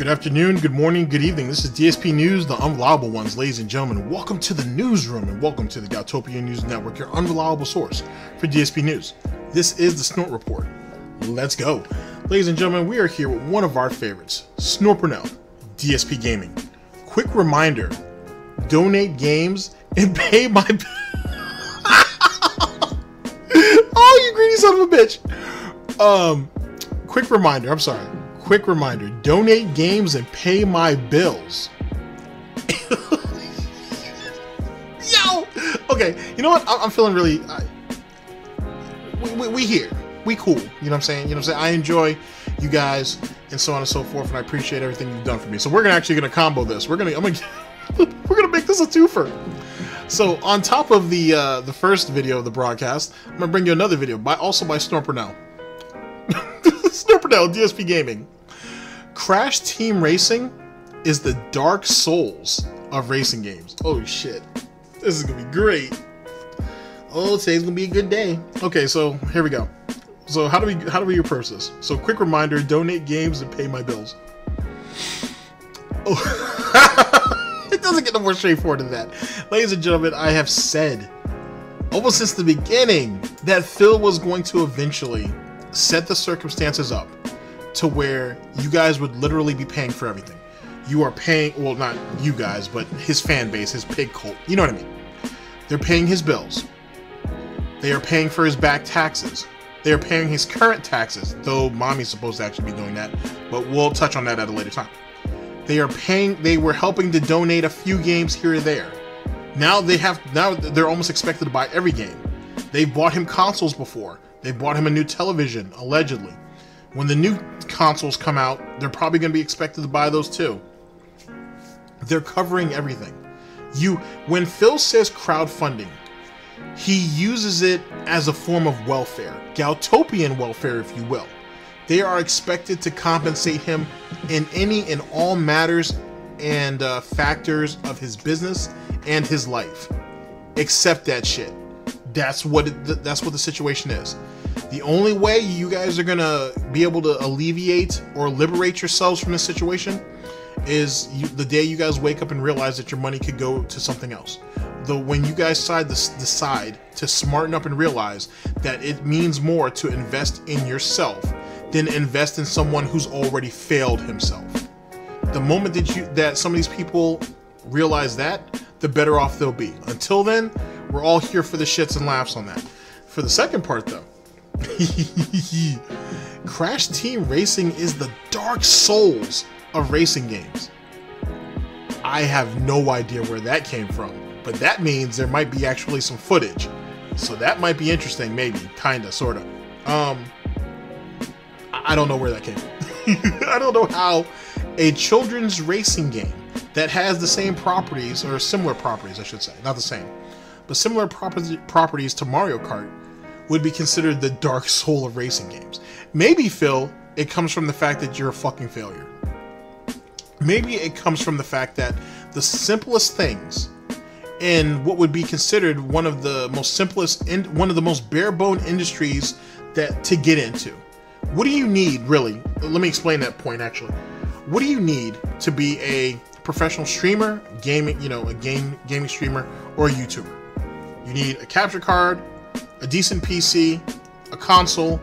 Good afternoon, good morning, good evening. This is DSP News, the unreliable ones, ladies and gentlemen. Welcome to the newsroom and welcome to the Goutopia News Network, your unreliable source for DSP News. This is the Snort Report. Let's go. Ladies and gentlemen, we are here with one of our favorites, Snort Burnell, DsPgaming. Quick reminder, donate games and pay my... Oh, you greedy son of a bitch. Quick reminder, I'm sorry. Quick reminder, donate games and pay my bills. Yo! Okay, you know what? I'm feeling really... we here. We cool. You know what I'm saying? You know what I'm saying? I enjoy you guys and so on and so forth, and I appreciate everything you've done for me. So we're actually gonna combo this. We're gonna make this a twofer. So on top of the first video of the broadcast, I'm gonna bring you another video also by Snort Burnell. Snort Burnell, DsPgaming. Crash Team Racing is the Dark Souls of racing games. Oh shit. This is gonna be great. Oh, today's gonna be a good day. Okay, so here we go. So how do we approach this? So quick reminder, donate games and pay my bills. Oh. It doesn't get no more straightforward than that. Ladies and gentlemen, I have said almost since the beginning that Phil was going to eventually set the circumstances up to where you guys would literally be paying for everything. You are paying, well, not you guys, but his fan base, his pig cult. You know what I mean? They're paying his bills. They are paying for his back taxes. They are paying his current taxes, though mommy's supposed to actually be doing that, but we'll touch on that at a later time. They were helping to donate a few games here or there. Now they're almost expected to buy every game. They've bought him consoles before. They bought him a new television, allegedly. When the new consoles come out, they're probably going to be expected to buy those too. They're covering everything. When Phil says crowdfunding, he uses it as a form of welfare, Goutopian welfare, if you will. They are expected to compensate him in any and all matters and factors of his business and his life. Accept that shit. That's what the situation is. The only way you guys are gonna be able to alleviate or liberate yourselves from this situation is the day you guys wake up and realize that your money could go to something else. Though when you guys decide to smarten up and realize that it means more to invest in yourself than invest in someone who's already failed himself. The moment that some of these people realize that, the better off they'll be. Until then, we're all here for the shits and laughs on that. For the second part though, Crash Team Racing is the Dark Souls of racing games. I have no idea where that came from, but that means there might be actually some footage. So that might be interesting, maybe, kinda, sorta. I don't know where that came from. I don't know how a children's racing game that has the same properties, or similar properties, I should say, not the same, but similar properties to Mario Kart would be considered the Dark Soul of racing games. Maybe, Phil, it comes from the fact that you're a fucking failure. Maybe it comes from the fact that the simplest things in what would be considered one of the most simplest, one of the most bare-bone industries to get into. What do you need, really? Let me explain that point, actually. What do you need to be a professional streamer, gaming, a gaming streamer, or a YouTuber? You need a capture card, a decent PC, a console,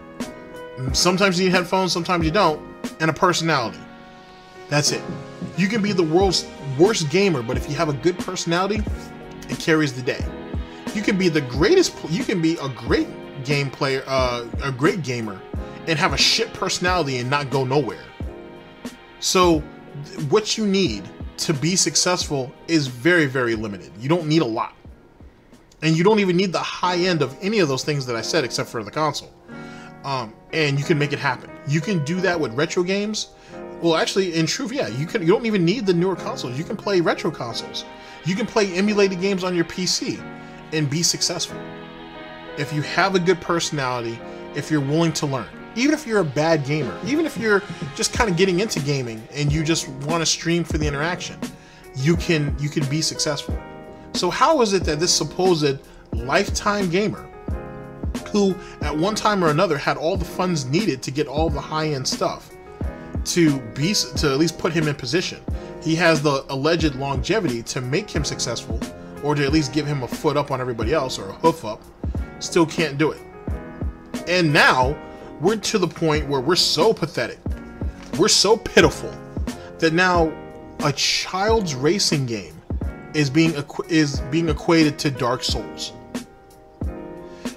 sometimes you need headphones, sometimes you don't, and a personality. That's it. You can be the world's worst gamer, but if you have a good personality, it carries the day. You can be the greatest, you can be a great game player, a great gamer, and have a shit personality and not go nowhere. So what you need to be successful is very, very limited. You don't need a lot. And you don't even need the high end of any of those things that I said except for the console. and you can make it happen. You can do that with retro games. Well, actually, in truth, yeah, you don't even need the newer consoles. You can play retro consoles. You can play emulated games on your PC and be successful. If you have a good personality, if you're willing to learn. Even if you're a bad gamer, even if you're just kind of getting into gaming and you just want to stream for the interaction, you can be successful. So how is it that this supposed lifetime gamer, who at one time or another had all the funds needed to get all the high-end stuff, to at least put him in position, he has the alleged longevity to make him successful, or to at least give him a foot up on everybody else, or a hoof up, still can't do it? And now we're to the point where we're so pathetic, we're so pitiful, that now a child's racing game is being equated to Dark Souls.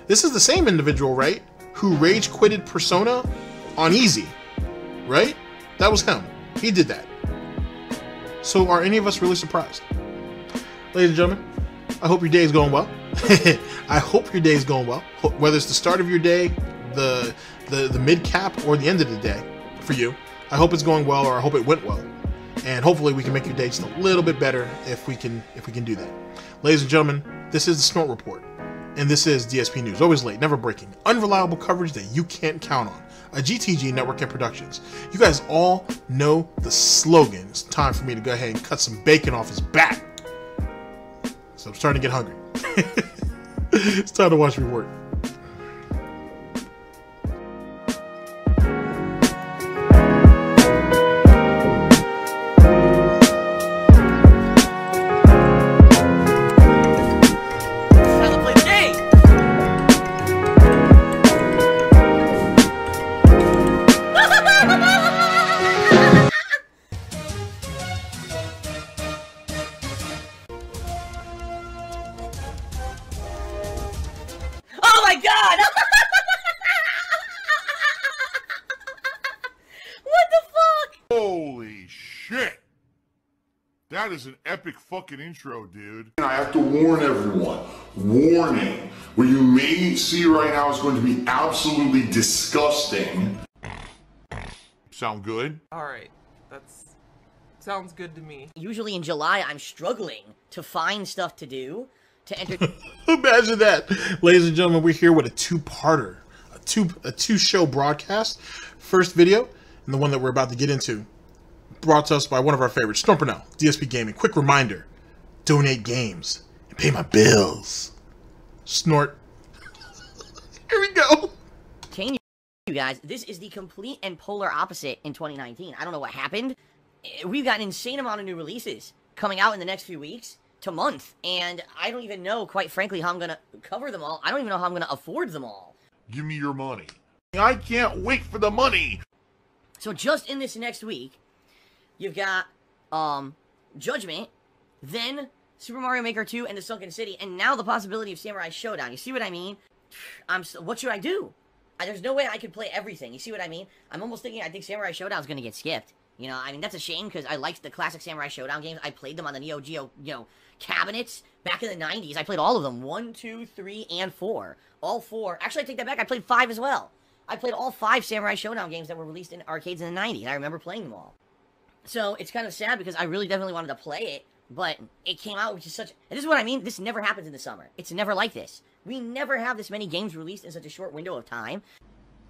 This is the same individual, right, who rage quitted Persona on easy, right? That was him. He did that. So are any of us really surprised? Ladies and gentlemen, I hope your day is going well. I hope your day is going well. Whether it's the start of your day, the mid cap, or the end of the day for you, I hope it's going well, or I hope it went well. And hopefully we can make your day just a little bit better if we can do that. Ladies and gentlemen, this is the Snort Report, and this is DSP News. Always late, never breaking, unreliable coverage that you can't count on. A GTG Network and Productions. You guys all know the slogan. It's time for me to go ahead and cut some bacon off his back. So I'm starting to get hungry. It's time to watch me work. That is an epic fucking intro, dude. And I have to warn everyone. Warning. What you may see right now is going to be absolutely disgusting. Sound good? Alright. Sounds good to me. Usually in July, I'm struggling to find stuff to do to enter. Imagine that. Ladies and gentlemen, we're here with a two-parter. A two-show broadcast. First video, and the one that we're about to get into, brought to us by one of our favorites, Snort Burnell, DsPgaming. Quick reminder, donate games and pay my bills. Snort. Here we go. Change, you guys. This is the complete and polar opposite in 2019. I don't know what happened. We've got an insane amount of new releases coming out in the next few weeks to month, and I don't even know, quite frankly, how I'm going to cover them all. I don't even know how I'm going to afford them all. Give me your money. I can't wait for the money. So just in this next week, you've got Judgment, then Super Mario Maker 2 and the Sunken City, and now the possibility of Samurai Showdown. You see what I mean? What should I do? There's no way I could play everything. You see what I mean? I'm almost thinking I think Samurai Showdown's going to get skipped. You know, I mean, that's a shame because I liked the classic Samurai Showdown games. I played them on the Neo Geo, cabinets back in the 90s. I played all of them. 1, 2, 3, and 4. All 4. Actually, I take that back. I played 5 as well. I played all 5 Samurai Showdown games that were released in arcades in the 90s. I remember playing them all. So, it's kind of sad because I really definitely wanted to play it, but it came out, which is such... And this is what I mean. This never happens in the summer. It's never like this. We never have this many games released in such a short window of time.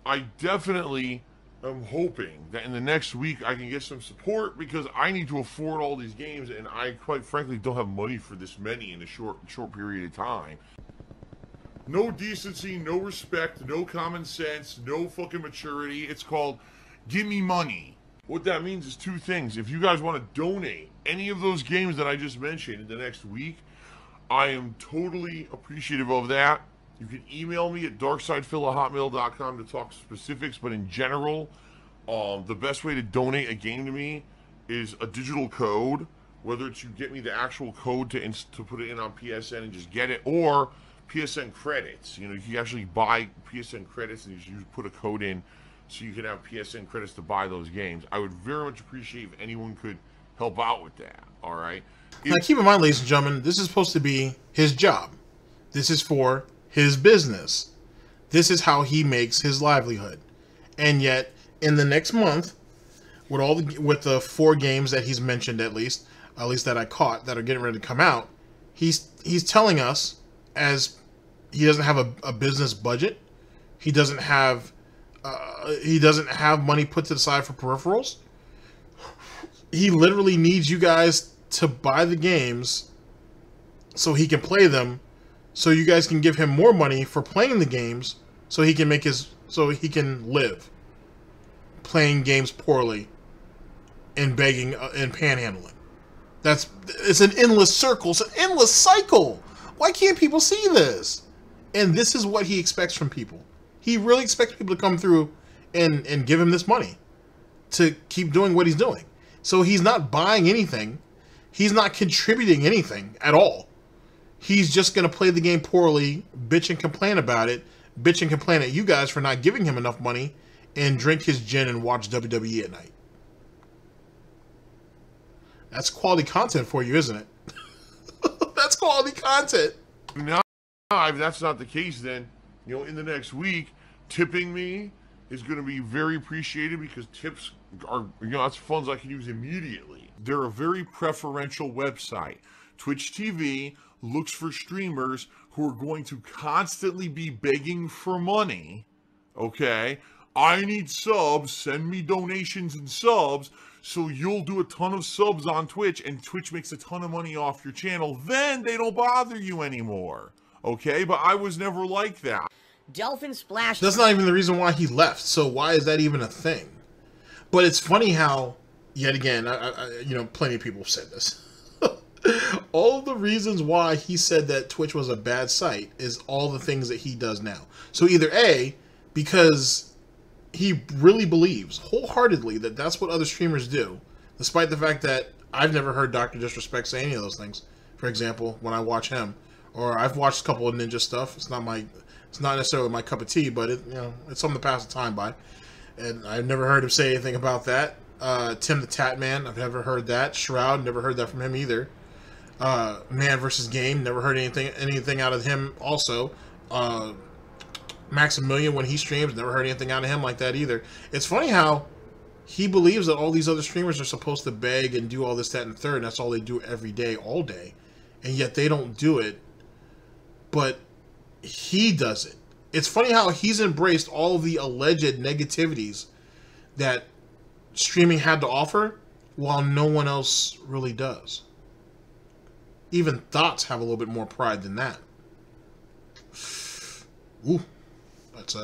I definitely am hoping that in the next week I can get some support because I need to afford all these games and I quite frankly don't have money for this many in a short period of time. No decency, no respect, no common sense, no fucking maturity. It's called give me money. What that means is 2 things. If you guys want to donate any of those games that I just mentioned in the next week, I am totally appreciative of that. You can email me at darksidefil@hotmail.com to talk specifics, but in general, the best way to donate a game to me is a digital code, whether it's you get me the actual code to put it in on PSN and just get it, or PSN credits. You know, you can actually buy PSN credits and you put a code in so you can have PSN credits to buy those games. I would very much appreciate if anyone could help out with that, all right? Now, keep in mind, ladies and gentlemen, this is supposed to be his job. This is for his business. This is how he makes his livelihood. And yet, in the next month, with the 4 games that he's mentioned at least that I caught that are getting ready to come out, he's telling us, as he doesn't have a business budget, he doesn't have money put to the side for peripherals. He literally needs you guys to buy the games so he can play them, so you guys can give him more money for playing the games, so he can live playing games poorly and begging and panhandling. It's an endless circle. It's an endless cycle. Why can't people see this? And this is what he expects from people. He really expects people to come through and give him this money to keep doing what he's doing. So he's not buying anything. He's not contributing anything at all. He's just going to play the game poorly, bitch and complain about it, bitch and complain at you guys for not giving him enough money, and drink his gin and watch WWE at night. That's quality content for you, isn't it? That's quality content. Now, if that's not the case, then, you know, in the next week, tipping me is going to be very appreciated, because tips are, you know, that's funds I can use immediately. They're a very preferential website. Twitch TV looks for streamers who are going to constantly be begging for money. Okay? I need subs, send me donations and subs, so you'll do a ton of subs on Twitch, and Twitch makes a ton of money off your channel. Then they don't bother you anymore. Okay? But I was never like that. Dolphin Splash. That's not even the reason why he left, so why is that even a thing? But it's funny how, yet again, you know, plenty of people have said this. All of the reasons why he said that Twitch was a bad site is all the things that he does now. So either A, because he really believes wholeheartedly that that's what other streamers do, despite the fact that I've never heard Dr. Disrespect say any of those things. For example, when I watch him, or I've watched a couple of Ninja stuff. It's not necessarily my cup of tea, but it, you know, it's something to pass the time by. And I've never heard him say anything about that. Tim the Tatman, I've never heard that. Shroud, never heard that from him either. Man vs. Game, never heard anything out of him also. Maximilian, when he streams, never heard anything out of him like that either. It's funny how he believes that all these other streamers are supposed to beg and do all this, that, and third, and that's all they do every day, all day. And yet they don't do it, but he does it. It's funny how he's embraced all of the alleged negativities that streaming had to offer, while no one else really does. Even Thoughts have a little bit more pride than that. Ooh, that's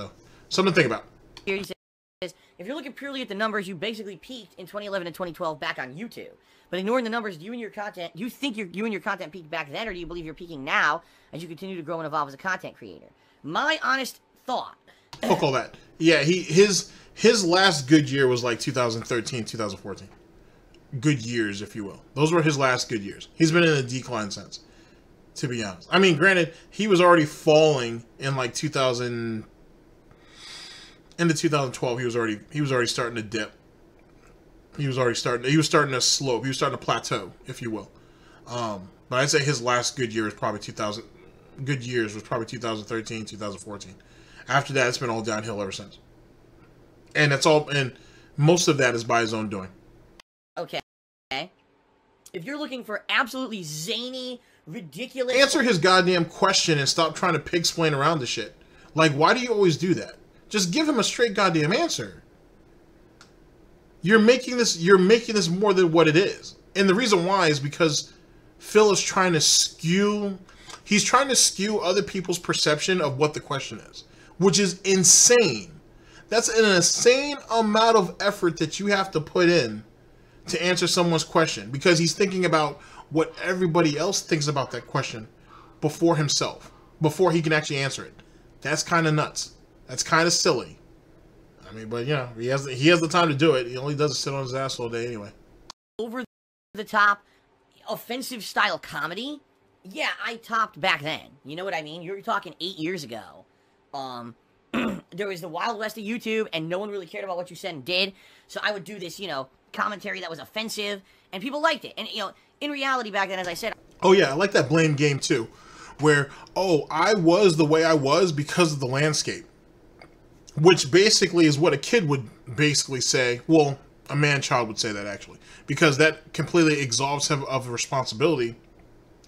something to think about. Here he says, if you're looking purely at the numbers, you basically peaked in 2011 and 2012 back on YouTube. But ignoring the numbers, do you think you and your content peaked back then, or do you believe you're peaking now as you continue to grow and evolve as a content creator? My honest thought. Fuck all that. Yeah, his last good year was like 2013, 2014. Good years, if you will. Those were his last good years. He's been in a decline since, to be honest. I mean, granted, he was already falling in like 2000. Into 2012, he was already starting to dip. He was starting to slope. He was starting to plateau, if you will. But I'd say his last good year was probably 2013, 2014. After that, it's been all downhill ever since. And most of that is by his own doing. Okay. If you're looking for absolutely zany, ridiculous... Answer his goddamn question and stop trying to pig-splain around the shit. Like, why do you always do that? Just give him a straight goddamn answer. You're making this more than what it is. And the reason why is because Phil is trying to skew... He's trying to skew other people's perception of what the question is, which is insane. That's an insane amount of effort that you have to put in to answer someone's question, because he's thinking about what everybody else thinks about that question before himself, before he can actually answer it. That's kind of nuts. That's kind of silly. I mean, but you know, he has the time to do it. He only does it sit on his ass all day anyway. Over the top, offensive style comedy. Yeah, I topped back then. You know what I mean? You're talking 8 years ago. There was the Wild West of YouTube, and no one really cared about what you said and did. So I would do this, you know, commentary that was offensive, and people liked it. And, you know, in reality back then, as I said... Oh, yeah, I like that blame game, too. Where, oh, I was the way I was because of the landscape. which basically is what a kid would basically say. Well, a man-child would say that, actually, because that completely absolves him of the responsibility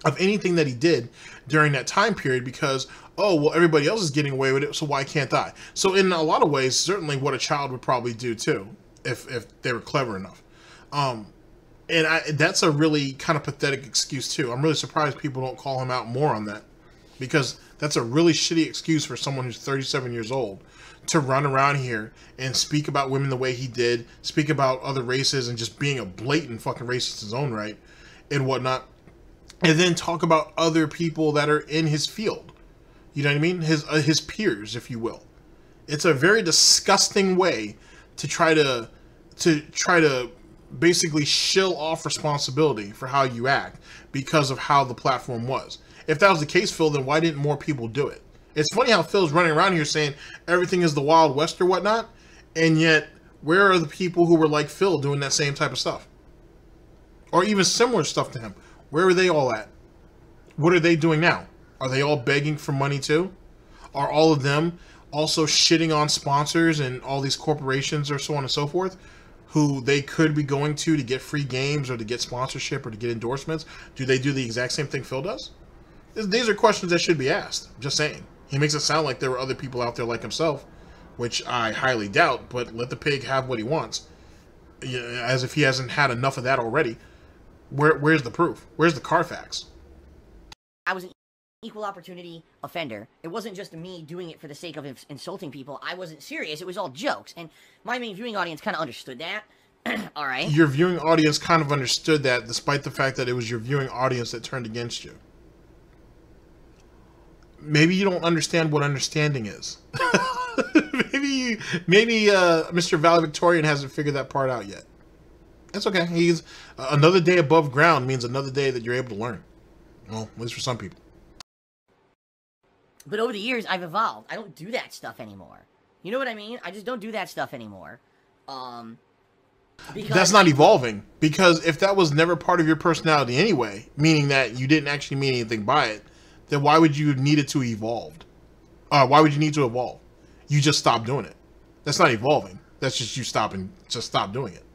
of anything that he did during that time period, because, oh, well, everybody else is getting away with it, so why can't I? So in a lot of ways, certainly what a child would probably do too, if they were clever enough. And that's a really kind of pathetic excuse too. I'm really surprised people don't call him out more on that, because that's a really shitty excuse for someone who's 37 years old to run around here and speak about women the way he did, speak about other races, and just being a blatant fucking racist in his own right and whatnot, and then talk about other people that are in his field. You know what I mean? His peers, if you will. It's a very disgusting way to try to basically shill off responsibility for how you act because of how the platform was. If that was the case, Phil, then why didn't more people do it? It's funny how Phil's running around here saying everything is the Wild West or whatnot, and yet where are the people who were like Phil doing that same type of stuff? Or even similar stuff to him? Where are they all at? What are they doing now? Are they all begging for money too? Are all of them also shitting on sponsors and all these corporations or so on and so forth, who they could be going to get free games or to get sponsorship or to get endorsements? Do they do the exact same thing Phil does? These are questions that should be asked. Just saying. He makes it sound like there were other people out there like himself, which I highly doubt, but let the pig have what he wants. As if he hasn't had enough of that already. Where's the proof? Where's the Carfax? I was an equal opportunity offender. It wasn't just me doing it for the sake of insulting people. I wasn't serious. It was all jokes. And my main viewing audience kind of understood that. All right. Your viewing audience kind of understood that, despite the fact that it was your viewing audience that turned against you. Maybe you don't understand what understanding is. maybe Mr. Valedictorian hasn't figured that part out yet. That's okay. He's another day above ground means another day that you're able to learn. Well, at least for some people. But over the years, I've evolved. I don't do that stuff anymore. You know what I mean? I just don't do that stuff anymore. Because that's not evolving. Because if that was never part of your personality anyway, meaning that you didn't actually mean anything by it, then why would you need it to evolve? Why would you need to evolve? You just stop doing it. That's not evolving. That's just you stop doing it.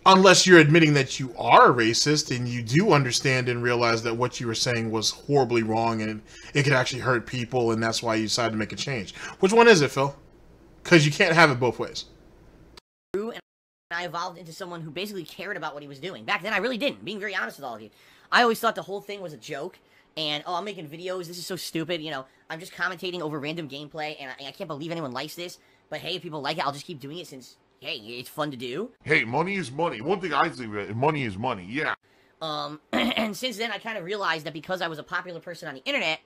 Unless you're admitting that you are a racist and you do understand and realize that what you were saying was horribly wrong and it could actually hurt people, and that's why you decided to make a change. Which one is it, Phil? Because you can't have it both ways. And I evolved into someone who basically cared about what he was doing. Back then, I really didn't. Being very honest with all of you. I always thought the whole thing was a joke. And, oh, I'm making videos. This is so stupid. You know, I'm just commentating over random gameplay. And I can't believe anyone likes this. But hey, if people like it, I'll just keep doing it since, hey, it's fun to do. Hey, money is money. One thing I think about, money is money, yeah. And since then, I kind of realized that because I was a popular person on the internet,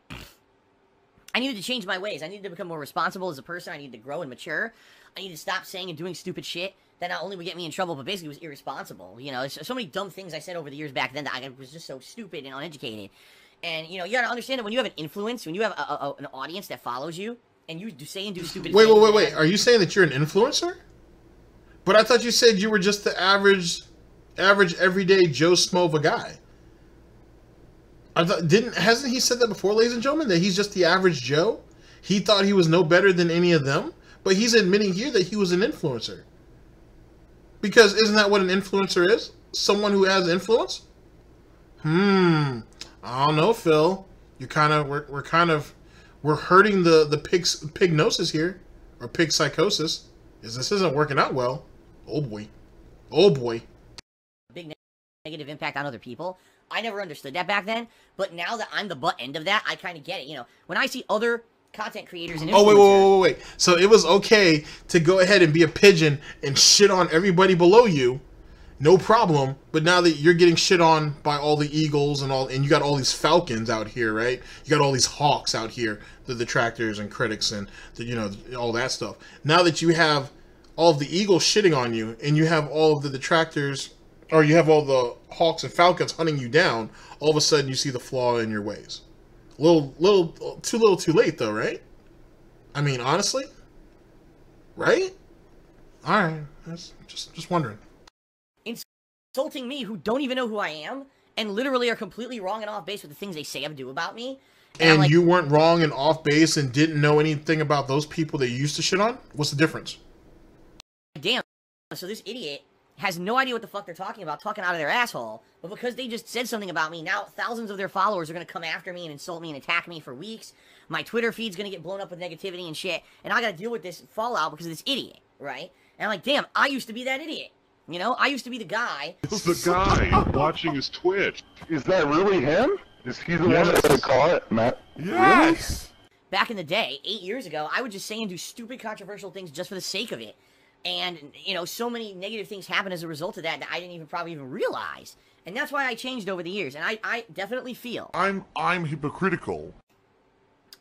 I needed to change my ways. I needed to become more responsible as a person. I needed to grow and mature. I needed to stop saying and doing stupid shit that not only would get me in trouble, but basically was irresponsible. You know, there's so many dumb things I said over the years back then that I was just so stupid and uneducated. And, you know, you gotta understand that when you have an influence, when you have an audience that follows you, and you say and do stupid things... Wait. Are you saying that you're an influencer? But I thought you said you were just the average everyday Joe Smo of a guy. Hasn't he said that before, ladies and gentlemen, that he's just the average Joe? He thought he was no better than any of them, but he's admitting here that he was an influencer. Because isn't that what an influencer is? Someone who has influence? I don't know, Phil. We're hurting the pignosis here, or pig psychosis. This isn't working out well. Oh boy. Oh boy. Big negative impact on other people. I never understood that back then, but now that I'm the butt end of that, I kind of get it. You know, when I see other content creators and influencers... Oh, wait. So it was okay to go ahead and be a pigeon and shit on everybody below you, no problem, but now that you're getting shit on by all the eagles and you got all these falcons out here, right? You got all these hawks out here, the detractors and critics and all that stuff. Now that you have all of the eagles shitting on you and you have all of the detractors, or you have all the hawks and falcons hunting you down, all of a sudden you see the flaw in your ways. Little too late though, right? I mean, honestly, right? All right, just wondering. Insulting me, who don't even know who I am, and literally are completely wrong and off base with the things they say and do about me, And like, you weren't wrong and off base and didn't know anything about those people that you used to shit on? What's the difference? damn, so this idiot has no idea what the fuck they're talking about, talking out of their asshole, but because they just said something about me, now thousands of their followers are going to come after me and insult me and attack me for weeks. My Twitter feed's going to get blown up with negativity and shit, and I got to deal with this fallout because of this idiot, right? And I'm like, damn, I used to be that idiot. You know, I used to be the guy. It's the guy watching his Twitch. Is that really him? Is he the one that caught it, Matt? Yes! Back in the day, 8 years ago, I would just say and do stupid controversial things just for the sake of it. And, you know, so many negative things happen as a result of that that I didn't even probably even realize. And that's why I changed over the years. And I definitely feel. I'm hypocritical.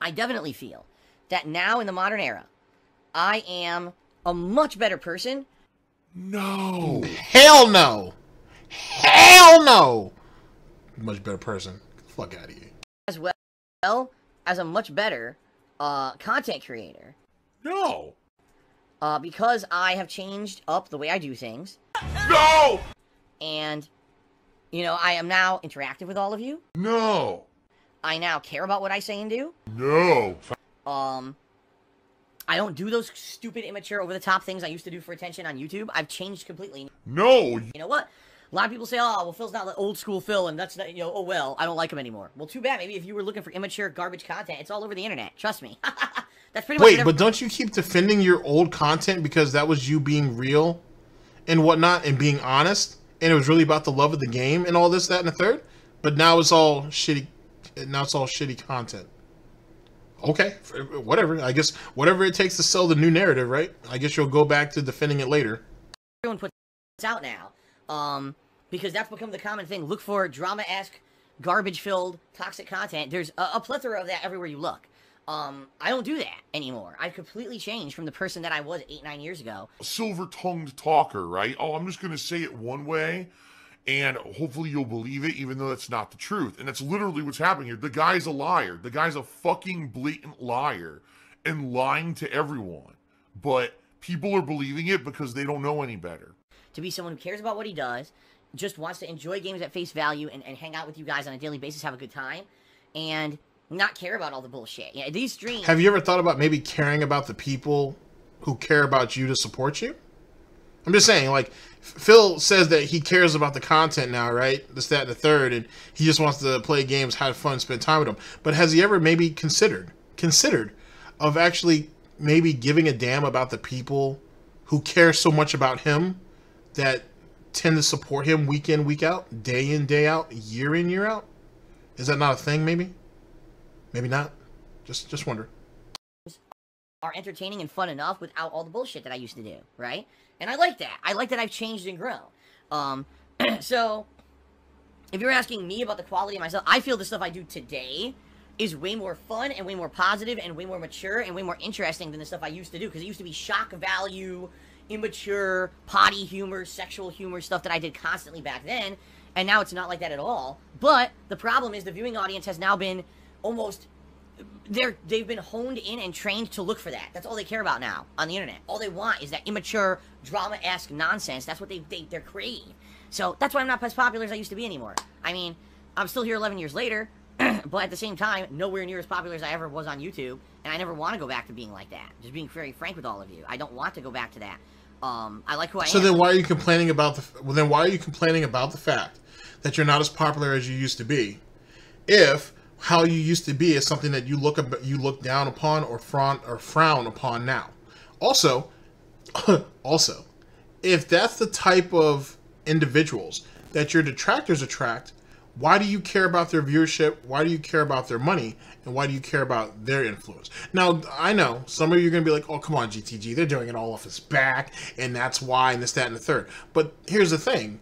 I definitely feel that now in the modern era, I am a much better person. No. Hell no. Hell no. Much better person. Get the fuck out of here. As well as a much better content creator. No. Because I have changed up the way I do things. No! And, you know, I am now interactive with all of you. No. I now care about what I say and do. No. I don't do those stupid, immature, over-the-top things I used to do for attention on YouTube. I've changed completely. No. You know what? A lot of people say, oh, well, Phil's not like old school Phil, and that's not, you know, oh, well, I don't like him anymore. Well, too bad. Maybe if you were looking for immature, garbage content, it's all over the internet. Trust me. That's pretty much Wait, but don't you keep defending your old content because that was you being real and whatnot and being honest, and it was really about the love of the game and all this, that, and the third? But now it's all shitty. Now it's all shitty content. Okay, whatever. I guess whatever it takes to sell the new narrative, right? I guess you'll go back to defending it later. Everyone puts out now, because that's become the common thing. Look for drama-esque, garbage-filled, toxic content. There's a plethora of that everywhere you look. I don't do that anymore. I've completely changed from the person that I was 8-9 years ago. Silver-tongued talker, right? Oh, I'm just going to say it one way, and hopefully you'll believe it, even though that's not the truth. And that's literally what's happening here. The guy's a liar. The guy's a fucking blatant liar and lying to everyone. But people are believing it because they don't know any better. To be someone who cares about what he does, just wants to enjoy games at face value and hang out with you guys on a daily basis, have a good time, and not care about all the bullshit. Yeah, these streams... Have you ever thought about maybe caring about the people who care about you to support you? I'm just saying, like, Phil says that he cares about the content now, right? This, that, and the third, and he just wants to play games, have fun, spend time with them. But has he ever maybe considered of actually maybe giving a damn about the people who care so much about him that tend to support him week in, week out, day in, day out, year in, year out? Is that not a thing, maybe? Maybe not. Just wonder. Are entertaining and fun enough without all the bullshit that I used to do, right? And I like that. I like that I've changed and grown. So, if you're asking me about the quality of myself, I feel the stuff I do today is way more fun and way more positive and way more mature and way more interesting than the stuff I used to do. Because it used to be shock value, immature, potty humor, sexual humor, stuff that I did constantly back then. And now it's not like that at all. But the problem is the viewing audience has now been almost... They've been honed in and trained to look for that. That's all they care about now on the internet. All they want is that immature, drama-esque nonsense. That's what they're creating. So that's why I'm not as popular as I used to be anymore. I mean, I'm still here 11 years later, but at the same time, nowhere near as popular as I ever was on YouTube, and I never want to go back to being like that. Just being very frank with all of you. I don't want to go back to that. I like who I am. So then why are you complaining about why are you complaining about the fact that you're not as popular as you used to be? If how you used to be is something that you look down upon or frown upon now. Also, if that's the type of individuals that your detractors attract, why do you care about their viewership? Why do you care about their money? And why do you care about their influence? Now, I know some of you are going to be like, oh, come on, GTG. They're doing it all off his back, and that's why, and this, that, and the third. But here's the thing.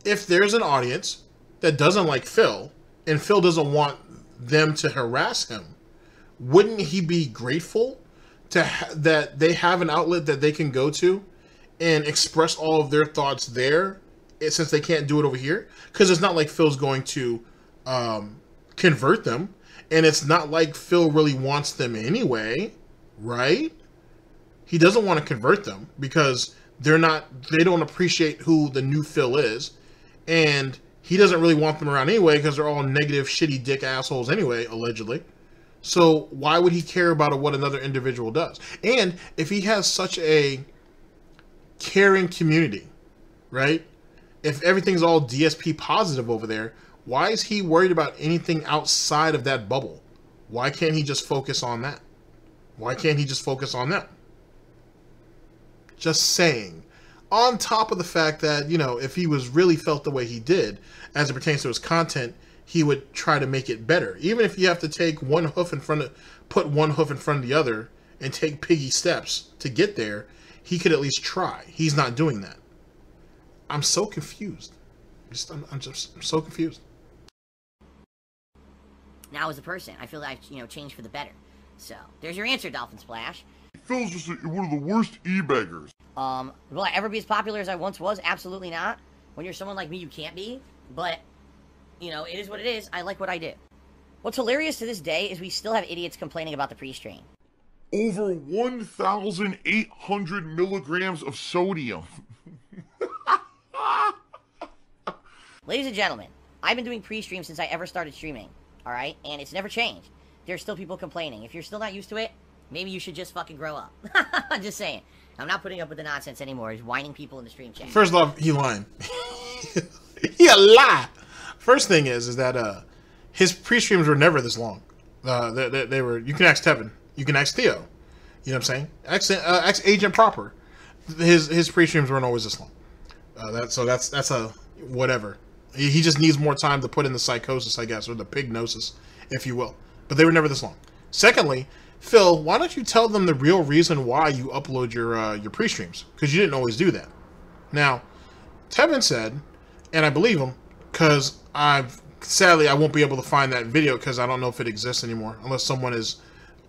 If there's an audience that doesn't like Phil, and Phil doesn't want them to harass him, wouldn't he be grateful that they have an outlet that they can go to and express all of their thoughts there, since they can't do it over here? Because it's not like Phil's going to convert them, and it's not like Phil really wants them anyway, right? He doesn't want to convert them because they don't appreciate who the new Phil is, and he doesn't really want them around anyway because they're all negative, shitty dick assholes anyway, allegedly. So why would he care about what another individual does? And if he has such a caring community, right? If everything's all DSP positive over there, why is he worried about anything outside of that bubble? Why can't he just focus on that? Why can't he just focus on that? Just saying. On top of the fact that, you know, if he was really felt the way he did as it pertains to his content, he would try to make it better. Even if you have to take put one hoof in front of the other and take piggy steps to get there, he could at least try. He's not doing that. I'm so confused. I'm so confused. Now as a person, I feel like I've, changed for the better. So, there's your answer, Dolphin Splash. Phil's just one of the worst e-beggars. Will I ever be as popular as I once was? Absolutely not. When you're someone like me, you can't be. But, it is what it is. I like what I do. What's hilarious to this day is we still have idiots complaining about the pre-stream. Over 1,800 milligrams of sodium. Ladies and gentlemen, I've been doing pre-stream since I ever started streaming. Alright? And it's never changed. There's still people complaining. If you're still not used to it, maybe you should just fucking grow up. I'm just saying. I'm not putting up with the nonsense anymore. He's whining people in the stream chat. First off, he lying. He a lie. First thing is that his pre-streams were never this long. They were. You can ask Tevin. You can ask Theo. You know what I'm saying? Ask Agent Proper. His pre-streams weren't always this long. That's a whatever. He just needs more time to put in the psychosis, I guess, or the pignosis, if you will. But they were never this long. Secondly, Phil, why don't you tell them the real reason why you upload your pre-streams? Because you didn't always do that. Now, Tevin said, and I believe him, because sadly I won't be able to find that video because I don't know if it exists anymore, unless someone is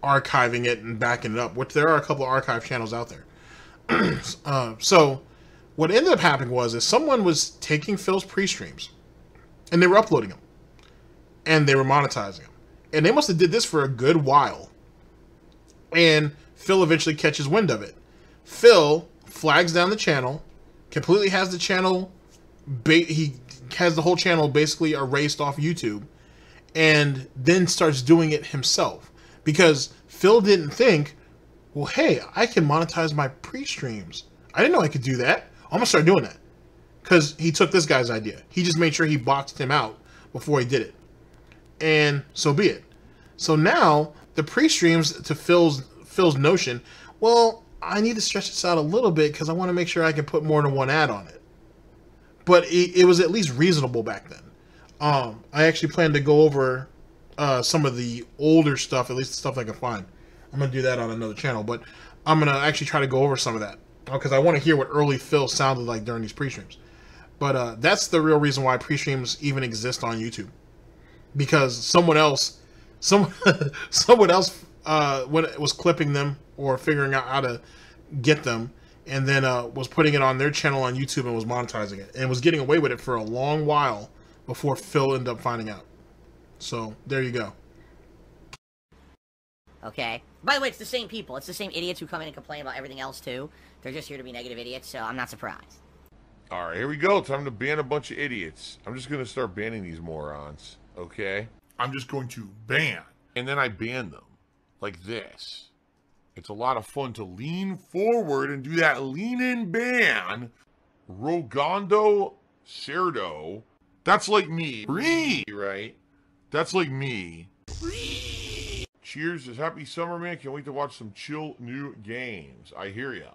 archiving it and backing it up, which there are a couple of archive channels out there. So, what ended up happening was someone was taking Phil's pre-streams, and they were uploading them, and they were monetizing them. And they must have did this for a good while. And Phil eventually catches wind of it. Phil flags down the channel, completely has the channel, he has the whole channel basically erased off YouTube, and then starts doing it himself. Because Phil didn't think, well, hey, I can monetize my pre-streams. I didn't know I could do that. I'm going to start doing that. Because he took this guy's idea. He just made sure he boxed him out before he did it. And so be it. So now the pre-streams to Phil's notion, well, I need to stretch this out a little bit because I want to make sure I can put more than one ad on it. But it was at least reasonable back then. I actually plan to go over some of the older stuff, at least the stuff I can find. I'm going to do that on another channel, but I'm going to actually try to go over some of that because I want to hear what early Phil sounded like during these pre-streams. But that's the real reason why pre-streams even exist on YouTube. Because someone else when it was clipping them or figuring out how to get them, and then was putting it on their channel on YouTube and was monetizing it and was getting away with it for a long while before Phil ended up finding out. So there you go. Okay. By the way, it's the same people. It's the same idiots who come in and complain about everything else too. They're just here to be negative idiots, so I'm not surprised. All right, here we go. Time to ban a bunch of idiots. I'm just going to start banning these morons, okay? I'm just going to ban. And then I ban them like this. It's a lot of fun to lean forward and do that lean-in ban. Rogondo Cerdo. That's like me. Right? That's like me. Cheers. Happy summer, man. Can't wait to watch some chill new games. I hear ya.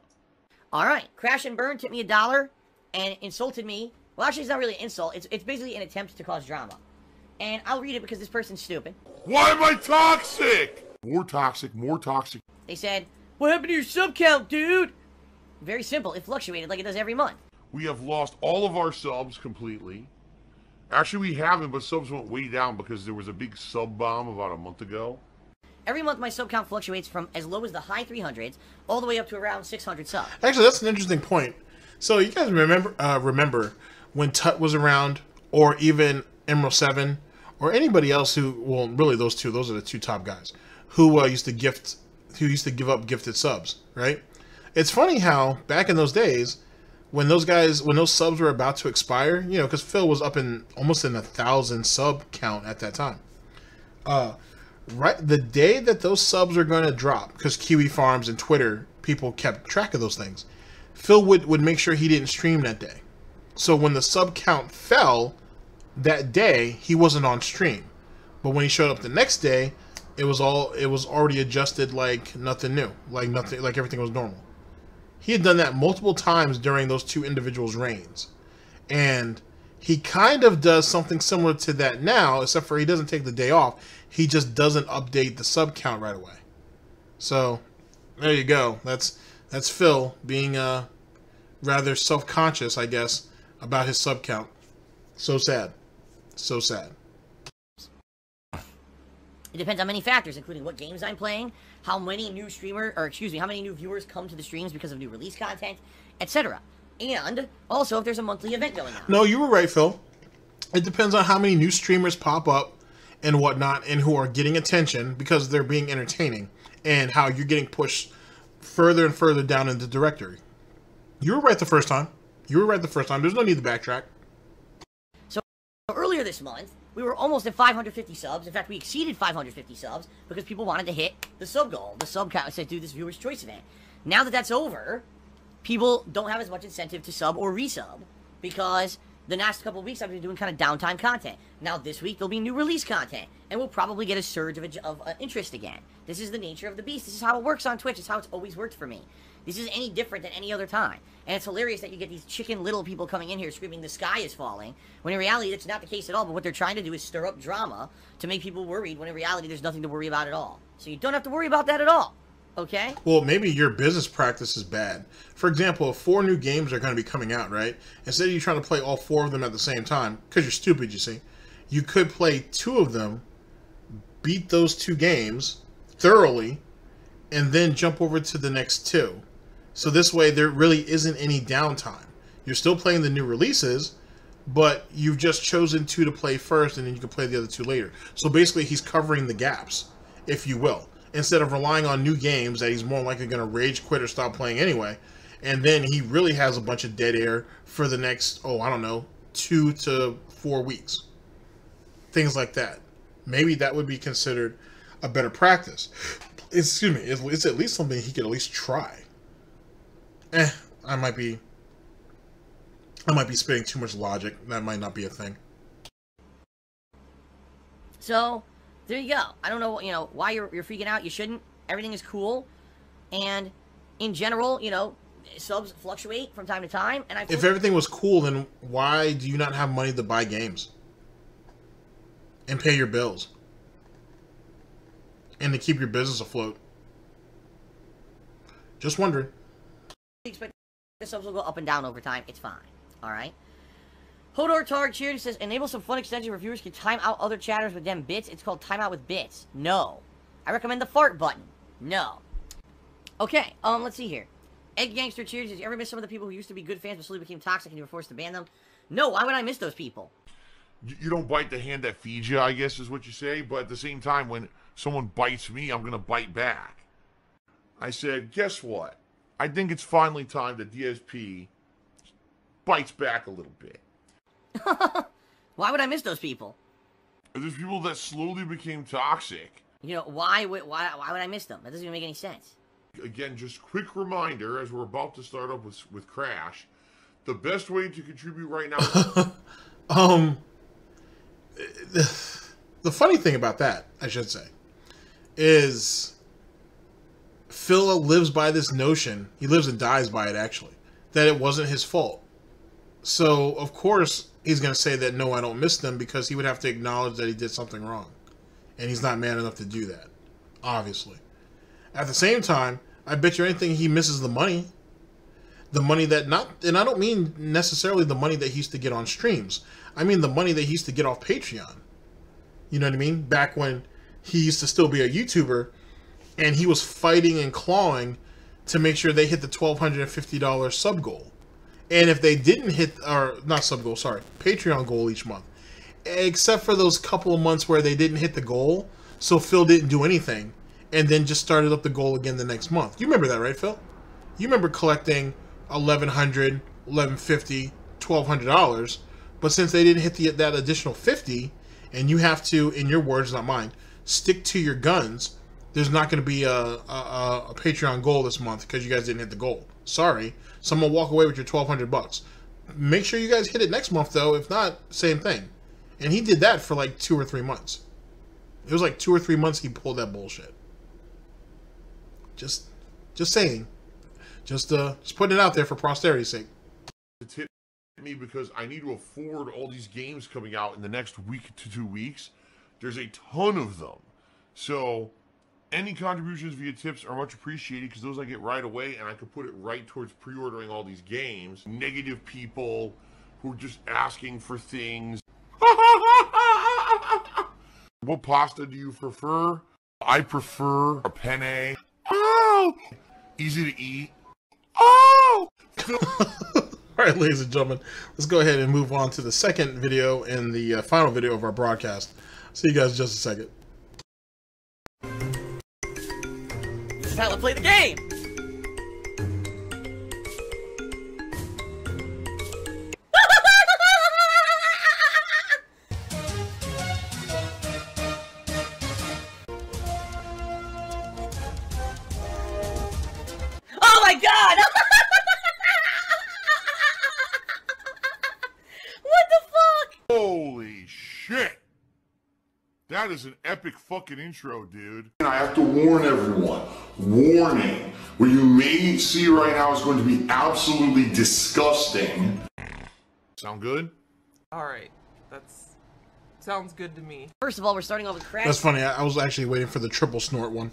Alright. Crash and Burn tipped me $1 and insulted me. Well, actually, it's not really an insult. It's basically an attempt to cause drama. And I'll read it because this person's stupid. Why am I toxic? More toxic, more toxic. They said, what happened to your sub count, dude? Very simple. It fluctuated like it does every month. We have lost all of our subs completely. Actually, we haven't, but subs went way down because there was a big sub bomb about a month ago. Every month, my sub count fluctuates from as low as the high 300s all the way up to around 600 subs. Actually, that's an interesting point. So you guys remember when Tut was around, or even Emerald 7, or anybody else who, well, really those two, those are the two top guys, who used to give up gifted subs, right? It's funny how back in those days, when those subs were about to expire, because Phil was up in almost in 1,000 sub count at that time. right the day that those subs are going to drop, because Kiwi Farms and Twitter people kept track of those things, Phil would make sure he didn't stream that day. So when the sub count fell that day, he wasn't on stream. But when he showed up the next day, it was already adjusted like nothing new, like everything was normal. He had done that multiple times during those two individuals' reigns. And he kind of does something similar to that now, except for he doesn't take the day off. He just doesn't update the sub count right away. So there you go. That's Phil being rather self-conscious, I guess, about his sub count. So sad. So sad. It depends on many factors, including what games I'm playing, how many new how many new viewers come to the streams because of new release content, etc. And also if there's a monthly event going on. No, you were right, Phil. It depends on how many new streamers pop up and whatnot, and who are getting attention because they're being entertaining, and how you're getting pushed further and further down in the directory. You were right the first time. There's no need to backtrack. So earlier this month, we were almost at 550 subs. In fact, we exceeded 550 subs because people wanted to hit the sub goal. The sub count said, do this viewer's choice event. Now that that's over, people don't have as much incentive to sub or resub because the last couple of weeks I've been doing kind of downtime content. Now this week there'll be new release content, and we'll probably get a surge of interest again. This is the nature of the beast. This is how it works on Twitch. It's how it's always worked for me. This is any different than any other time. And it's hilarious that you get these chicken little people coming in here screaming the sky is falling, when in reality that's not the case at all. But what they're trying to do is stir up drama to make people worried, when in reality there's nothing to worry about at all. So you don't have to worry about that at all. Okay? Well, maybe your business practice is bad. For example, if 4 new games are going to be coming out, right? Instead of you trying to play all 4 of them at the same time, because you're stupid, you see, you could play 2 of them, beat those 2 games thoroughly, and then jump over to the next 2. So this way, there really isn't any downtime. You're still playing the new releases, but you've just chosen 2 to play first, and then you can play the other 2 later. So basically, he's covering the gaps, if you will, instead of relying on new games that he's more likely going to rage quit or stop playing anyway. And then he really has a bunch of dead air for the next, I don't know, 2 to 4 weeks. Things like that. Maybe that would be considered a better practice. Excuse me, it's at least something he could at least try. I might be spitting too much logic. That might not be a thing. So, there you go. I don't know, why you're freaking out. You shouldn't. Everything is cool. And, in general, subs fluctuate from time to time. And if everything was cool, then why do you not have money to buy games? And pay your bills? And to keep your business afloat? Just wondering. Expect the subs will go up and down over time. It's fine. Alright? Hodor Targ Cheered says, enable some fun extension where viewers can time out other chatters with them bits. It's called timeout with bits. No. I recommend the fart button. No. Okay, let's see here. Egg Gangster Cheers says, you ever miss some of the people who used to be good fans but slowly became toxic and you were forced to ban them? No, why would I miss those people? You don't bite the hand that feeds you, I guess is what you say, but at the same time, when someone bites me, I'm going to bite back. I said, guess what? I think it's finally time that DSP bites back a little bit. Why would I miss those people? There's people that slowly became toxic. Why would I miss them? That doesn't even make any sense. Again, just quick reminder, as we're about to start up with Crash, the best way to contribute right now... The funny thing about that, I should say, is Phil lives by this notion, he lives and dies by it actually, that it wasn't his fault. So, of course, he's going to say that, no, I don't miss them, because he would have to acknowledge that he did something wrong. And he's not man enough to do that, obviously. At the same time, I bet you anything he misses the money. The money that and I don't mean necessarily the money that he used to get on streams. I mean the money that he used to get off Patreon. You know what I mean? Back when he used to still be a YouTuber, and he was fighting and clawing to make sure they hit the $1,250 sub goal. And if they didn't hit, or not sub goal, sorry, Patreon goal each month, except for those couple of months where they didn't hit the goal, so Phil didn't do anything, and then just started up the goal again the next month. You remember that, right, Phil? You remember collecting $1,100, $1,150, $1,200, but since they didn't hit that additional $50, and you have to, in your words, not mine, stick to your guns, there's not going to be a Patreon goal this month because you guys didn't hit the goal. Sorry. Someone walk away with your $1,200. Make sure you guys hit it next month, though. If not, same thing. And he did that for like 2 or 3 months. It was like 2 or 3 months he pulled that bullshit. Just saying. Just putting it out there for posterity's sake. It's hit me because I need to afford all these games coming out in the next week to 2 weeks. There's a ton of them. So any contributions via tips are much appreciated because those I get right away and I can put it right towards pre-ordering all these games. Negative people who are just asking for things. What pasta do you prefer? I prefer a penne. Oh! Easy to eat. Oh! Alright, ladies and gentlemen, let's go ahead and move on to the second video and the final video of our broadcast. See you guys in just a second. This is how to play the game! Oh my god! What the fuck? Holy shit! That is an epic fucking intro, dude. And I have to warn everyone, warning, what you may see right now is going to be absolutely disgusting. Sound good? Alright, sounds good to me. First of all, we're starting off with Crash. That's funny. I was actually waiting for the triple snort one.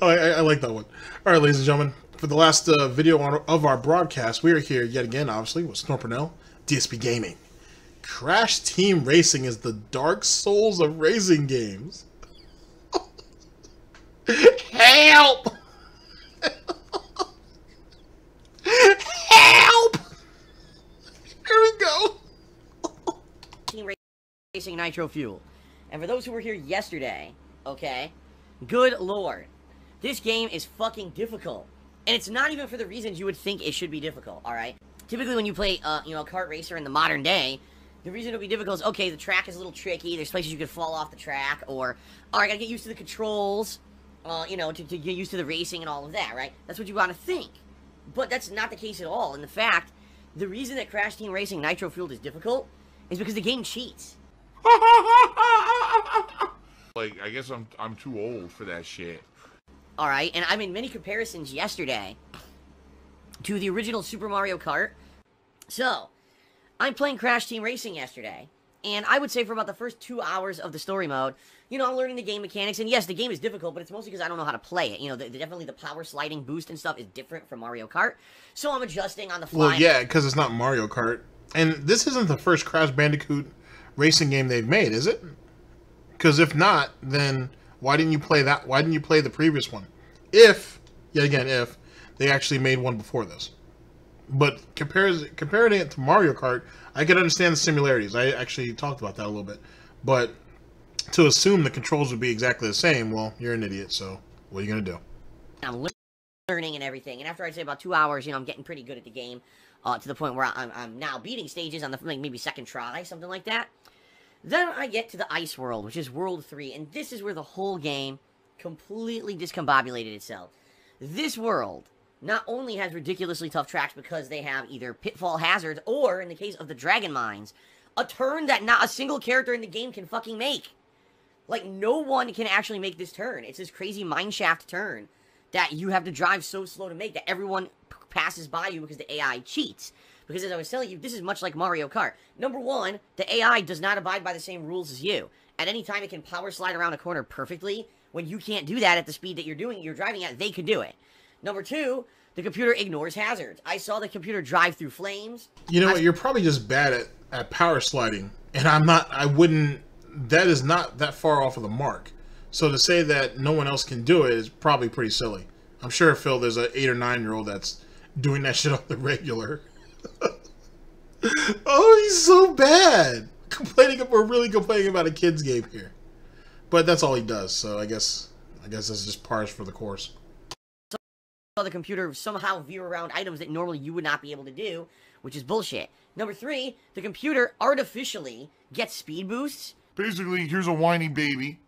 I like that one. All right, ladies and gentlemen, for the last video of our broadcast, we are here yet again, obviously, with Snort Burnell, DsPgaming. Crash Team Racing is the Dark Souls of racing games. Help! Help! Here we go. Team Racing Nitro Fuel. And for those who were here yesterday, okay, good lord, this game is fucking difficult. And it's not even for the reasons you would think it should be difficult, alright? Typically when you play, a kart racer in the modern day, the reason it'll be difficult is, okay, the track is a little tricky, there's places you could fall off the track, or, alright, I gotta get used to the controls, to get used to the racing and all of that, right? That's what you want to think. But that's not the case at all. In the fact, the reason that Crash Team Racing Nitro Fueled is difficult is because the game cheats. Like, I guess I'm too old for that shit. Alright, and I made many comparisons yesterday to the original Super Mario Kart. So, I'm playing Crash Team Racing yesterday, and I would say for about the first 2 hours of the story mode, I'm learning the game mechanics, and yes, the game is difficult, but it's mostly because I don't know how to play it. Definitely the power sliding boost and stuff is different from Mario Kart, so I'm adjusting on the fly. Well, yeah, because it's not Mario Kart. And this isn't the first Crash Bandicoot racing game they've made, is it? Because if not, then why didn't you play that? Why didn't you play the previous one? If, yet again, if they actually made one before this. But comparing it to Mario Kart, I can understand the similarities. I actually talked about that a little bit. But to assume the controls would be exactly the same, well, you're an idiot, so what are you going to do? I'm learning and everything, and after I'd say about 2 hours, I'm getting pretty good at the game, to the point where I'm now beating stages on the maybe second try, something like that. Then I get to the Ice World, which is World 3, and this is where the whole game completely discombobulated itself. This world not only has ridiculously tough tracks because they have either pitfall hazards, or, in the case of the Dragon Mines, a turn that not a single character in the game can fucking make. Like, no one can actually make this turn. It's this crazy mineshaft turn that you have to drive so slow to make that everyone passes by you because the AI cheats. Because as I was telling you, this is much like Mario Kart. Number one, the AI does not abide by the same rules as you. At any time, it can power slide around a corner perfectly. When you can't do that at the speed that you're driving at, they can do it. Number two, the computer ignores hazards. I saw the computer drive through flames. You know what? You're probably just bad at power sliding. And that is not that far off of the mark. So to say that no one else can do it is probably pretty silly. I'm sure, Phil, there's an 8 or 9-year-old that's doing that shit on the regular. Oh, he's so bad. We're really complaining about a kid's game here. But that's all he does, so I guess that's just par for the course. So the computer somehow veer around items that normally you would not be able to do, which is bullshit. Number three, the computer artificially gets speed boosts Basically, here's a whiny baby.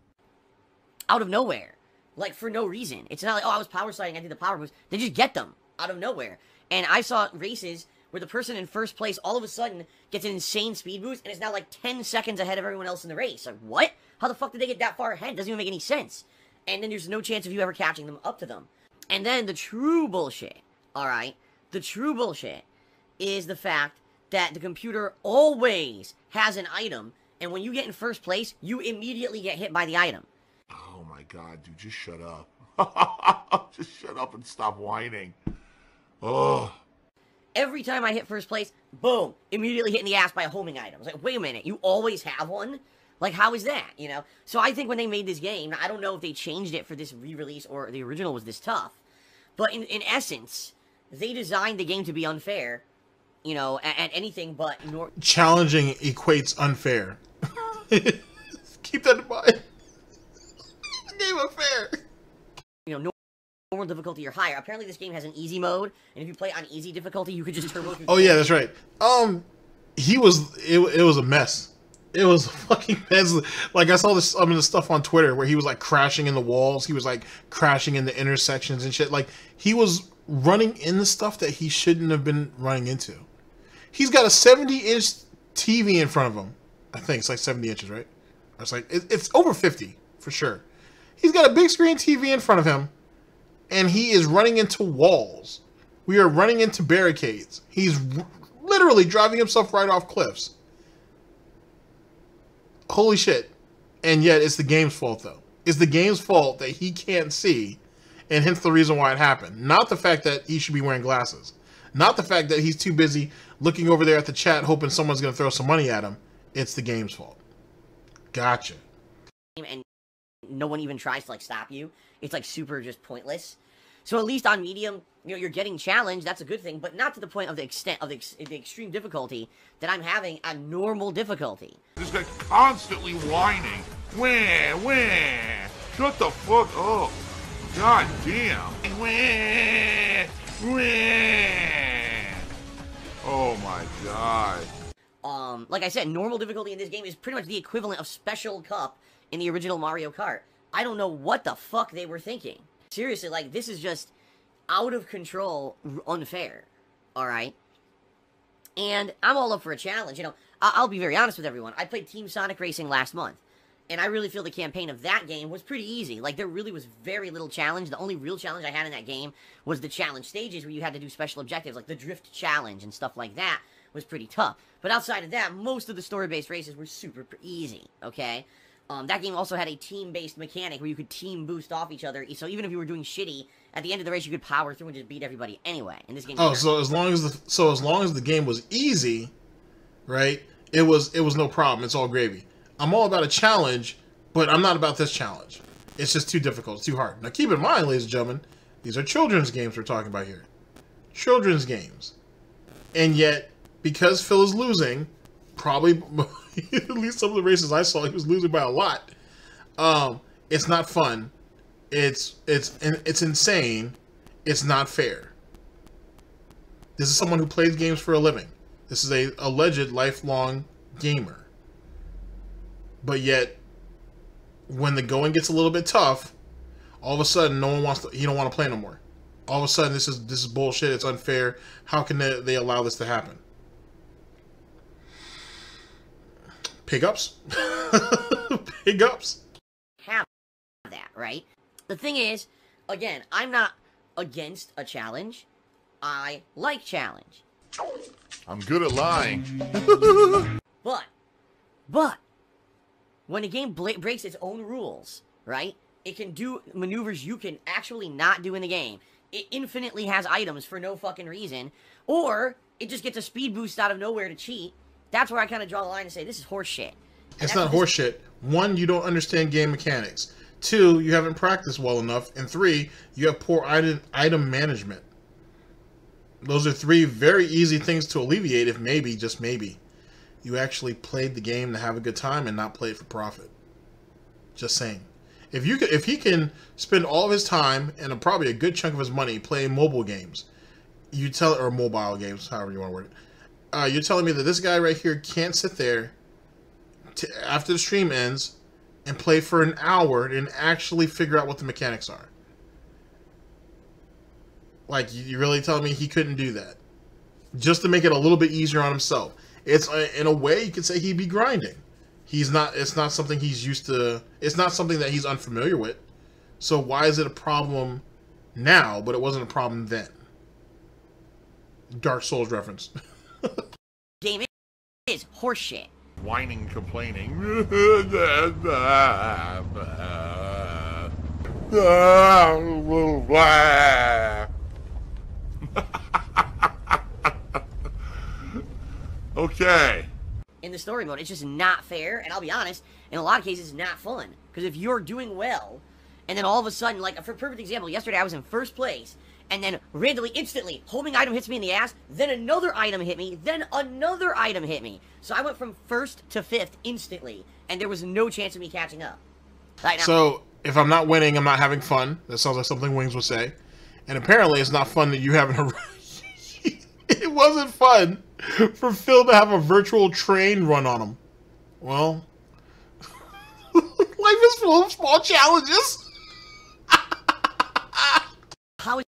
Out of nowhere. Like, for no reason. It's not like, oh, I was power sliding, I did the power boost. They just get them out of nowhere. And I saw races where the person in first place all of a sudden gets an insane speed boost and is now like 10 seconds ahead of everyone else in the race. Like, what? How the fuck did they get that far ahead? It doesn't even make any sense. And then there's no chance of you ever catching them up to them. And then the true bullshit, alright? The true bullshit is the fact that the computer always has an item, and when you get in first place, you immediately get hit by the item. Oh my god, dude, just shut up. Just shut up and stop whining. Oh. Every time I hit first place, boom, immediately hit in the ass by a homing item. I was like, wait a minute, you always have one? Like, how is that, you know? So I think when they made this game, I don't know if they changed it for this re-release or the original was this tough, but in essence, they designed the game to be unfair, you know, at anything but... Challenging equates unfair. Keep that in mind. Game unfair. You know, normal difficulty or higher. Apparently this game has an easy mode, and if you play on easy difficulty, you could just turbo through. Oh yeah, that's right. It was a mess. It was a fucking mess. Like, I saw this some of the stuff on Twitter where he was like crashing in the walls, he was like crashing in the intersections and shit. Like, he was running in the stuff that he shouldn't have been running into. He's got a 70-inch TV in front of him. I think it's like 70 inches, right? It's like it's over 50 for sure. He's got a big screen TV in front of him, and he is running into walls. We are running into barricades. He's literally driving himself right off cliffs. Holy shit. And yet it's the game's fault, though. It's the game's fault that he can't see, and hence the reason why it happened. Not the fact that he should be wearing glasses. Not the fact that he's too busy looking over there at the chat hoping someone's going to throw some money at him. It's the game's fault. Gotcha. And no one even tries to, like, stop you. It's, like, super just pointless. So at least on medium, you know, you're getting challenged. That's a good thing, but not to the point of the extent of the extreme difficulty that I'm having on normal difficulty. This guy constantly whining. Wah. Shut the fuck up. God damn. Wah. Oh my god. Like I said, normal difficulty in this game is pretty much the equivalent of Special Cup in the original Mario Kart. I don't know what the fuck they were thinking. Seriously, like, this is just out of control, unfair, alright? And I'm all up for a challenge, you know. I'll be very honest with everyone. I played Team Sonic Racing last month, and I really feel the campaign of that game was pretty easy. Like, there really was very little challenge. The only real challenge I had in that game was the challenge stages where you had to do special objectives, like the Drift Challenge and stuff like that was pretty tough. But outside of that, most of the story-based races were super easy, okay? That game also had a team-based mechanic where you could team boost off each other. So even if you were doing shitty, at the end of the race you could power through and just beat everybody anyway. In this game, so as long as the game was easy, right? It was no problem. It's all gravy. I'm all about a challenge, but I'm not about this challenge. It's just too difficult. It's too hard. Now keep in mind, ladies and gentlemen, these are children's games we're talking about here. Children's games. And yet, because Phil is losing, probably at least some of the races I saw, he was losing by a lot. It's not fun. It's insane. It's not fair. This is someone who plays games for a living. This is a alleged lifelong gamer. But yet, when the going gets a little bit tough, all of a sudden no one wants to. He don't want to play no more. All of a sudden this is bullshit. It's unfair. How can they allow this to happen? Pig ups. Pig ups. Have that, right? The thing is, again, I'm not against a challenge. I like challenge. I'm good at lying. But, when a game breaks its own rules, right? It can do maneuvers you can actually not do in the game. It infinitely has items for no fucking reason. Or, it just gets a speed boost out of nowhere to cheat. That's where I kind of draw the line and say, this is horseshit. It's not horseshit. One, you don't understand game mechanics. Two, you haven't practiced well enough. And three, you have poor item management. Those are three very easy things to alleviate if maybe, just maybe, you actually played the game to have a good time and not play it for profit. Just saying. If he can spend all of his time and probably a good chunk of his money playing mobile games, or mobile games, however you want to word it, you're telling me that this guy right here can't sit there, after the stream ends and play for an hour and actually figure out what the mechanics are. Like, you really telling me he couldn't do that? Just to make it a little bit easier on himself. It's, in a way, you could say he'd be grinding. He's not, it's not something he's used to, it's not something that he's unfamiliar with. So why is it a problem now, but it wasn't a problem then? Dark Souls reference. Game is horseshit. Whining, complaining. Okay. In the story mode, it's just not fair, and I'll be honest, in a lot of cases, it's not fun. Because if you're doing well, and then all of a sudden, like, for a perfect example, yesterday I was in first place, and then randomly, instantly, homing item hits me in the ass, then another item hit me, then another item hit me. So I went from first to fifth instantly, and there was no chance of me catching up. Right now. So, if I'm not winning, I'm not having fun. That sounds like something Wings would say. And apparently, it's not fun that you having a... It wasn't fun for Phil to have a virtual train run on him. Well, life is full of small challenges. How is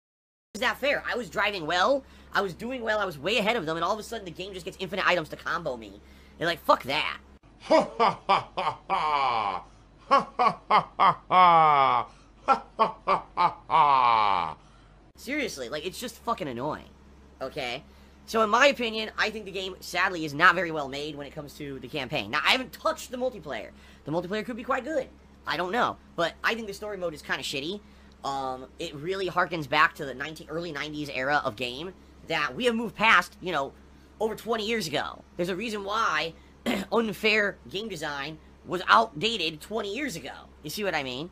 that fair? I was driving well, I was doing well, I was way ahead of them, and all of a sudden the game just gets infinite items to combo me. They're like, fuck that. Ha ha ha ha ha! Ha ha ha ha ha! Ha ha ha ha ha! Seriously, like, it's just fucking annoying. Okay? So in my opinion, I think the game, sadly, is not very well made when it comes to the campaign. Now, I haven't touched the multiplayer. The multiplayer could be quite good. I don't know. But I think the story mode is kind of shitty. It really harkens back to the early 90s era of game that we have moved past, you know, over 20 years ago. There's a reason why unfair game design was outdated 20 years ago. You see what I mean?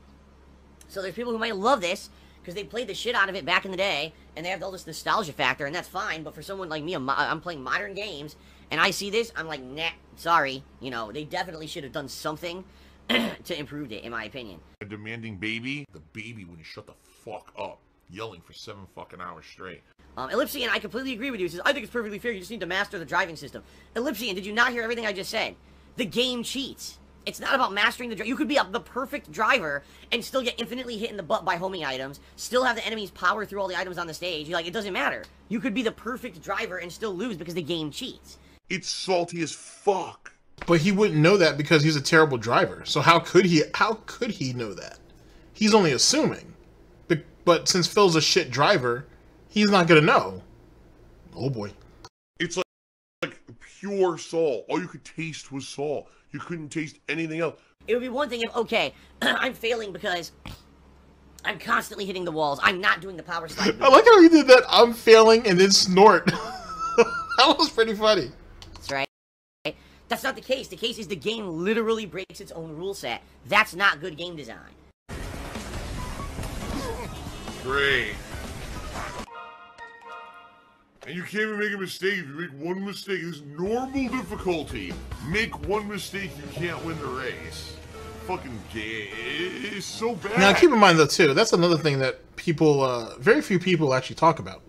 So there's people who might love this because they played the shit out of it back in the day, and they have all this nostalgia factor, and that's fine, but for someone like me, I'm playing modern games, and I see this, I'm like, nah, sorry. You know, they definitely should have done something to improve it, in my opinion. A demanding baby, the baby wouldn't shut the fuck up, yelling for 7 fucking hours straight. Ellipsian, I completely agree with you. He says, I think it's perfectly fair, you just need to master the driving system. Ellipsian, did you not hear everything I just said? The game cheats. It's not about mastering the driver. You could be the perfect driver and still get infinitely hit in the butt by homing items, still have the enemies power through all the items on the stage. You're like, it doesn't matter. You could be the perfect driver and still lose because the game cheats. It's salty as fuck. But he wouldn't know that because he's a terrible driver. So how could he know that? He's only assuming. But since Phil's a shit driver, he's not gonna know. Oh boy. It's like pure salt. All you could taste was salt. You couldn't taste anything else. It would be one thing if, okay, I'm failing because I'm constantly hitting the walls. I'm not doing the power slide. I like how he did that. I'm failing and then snort. That was pretty funny. That's right. That's not the case. The case is the game literally breaks its own rule set. That's not good game design. Great. And you can't even make a mistake. If you make one mistake, it's normal difficulty. Make one mistake, you can't win the race. Fucking gay. It's so bad. Now, keep in mind, though, too, that's another thing that people, very few people actually talk about,